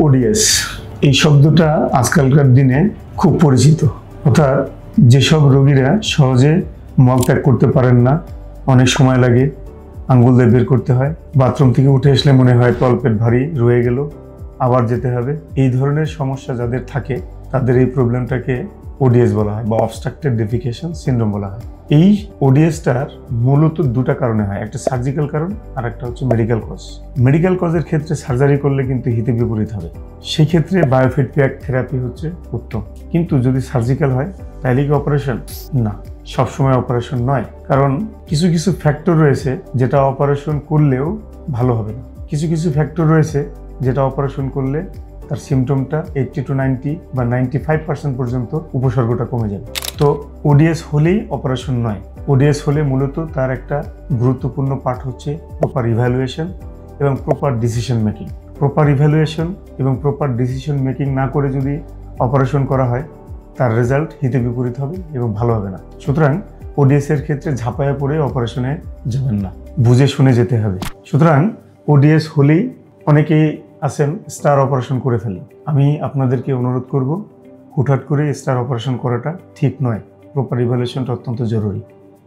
ODS এই শব্দটা আজকালকার দিনে খুব পরিচিত। অর্থাৎ যেসব রোগীরা সহজে মলত্যাগ করতে পারেন না, অনেক সময় লাগে, আঙ্গুল দিয়ে বের করতে হয়, বাথরুম থেকে উঠে আসলে মনে হয় তলপেট ভারী রয়ে গেল, আবার যেতে হবে, এই ধরনের সমস্যা যাদের থাকে তাদের এই প্রবলেমটাকে ওডিএস বলা হয় বা অবস্ট্রাকটেড ডেফিকেশন সিনড্রোম বলা হয়। এই ওডিএসটার মূলত দুটা কারণে হয়, একটা সার্জিক্যাল কারণ আর একটা হচ্ছে মেডিকেল কজ। মেডিকেল কজের ক্ষেত্রে সার্জারি করলে কিন্তু হিতে বিপরীত হবে, সেই ক্ষেত্রে বায়োফিডব্যাক থেরাপি হচ্ছে উত্তম। কিন্তু যদি সার্জিক্যাল হয় তাহলে কি অপারেশন? না, সবসময় অপারেশন নয়, কারণ কিছু কিছু ফ্যাক্টর রয়েছে যেটা অপারেশন করলেও ভালো হবে না, কিছু কিছু ফ্যাক্টর রয়েছে যেটা অপারেশন করলে তার সিমটমটা 80 to 90 বা 95% পর্যন্ত উপসর্গটা কমে যাবে। তো ওডিএস হলেই অপারেশন নয়, ওডিএস হলে মূলত তার একটা গুরুত্বপূর্ণ পার্ট হচ্ছে প্রপার ইভ্যালুয়েশন এবং proper decision making. Proper evaluation এবং প্রপার ডিসিশন মেকিং না করে যদি অপারেশন করা হয় তার রেজাল্ট হিতে বিপরীত হবে এবং ভালো হবে না। সুতরাং ওডিএস এর ক্ষেত্রে ঝাঁপায়া পড়ে অপারেশনে যাবেন না, বুঝে শুনে যেতে হবে। সুতরাং ওডিএস হলেই অনেকেই আছেন স্টার অপারেশন করে ফেলেন। আমি আপনাদেরকে অনুরোধ করব, হুটহাট করে স্টার অপারেশন করাটা ঠিক নয়, প্রপার ইভ্যালুয়েশনটা অত্যন্ত জরুরি।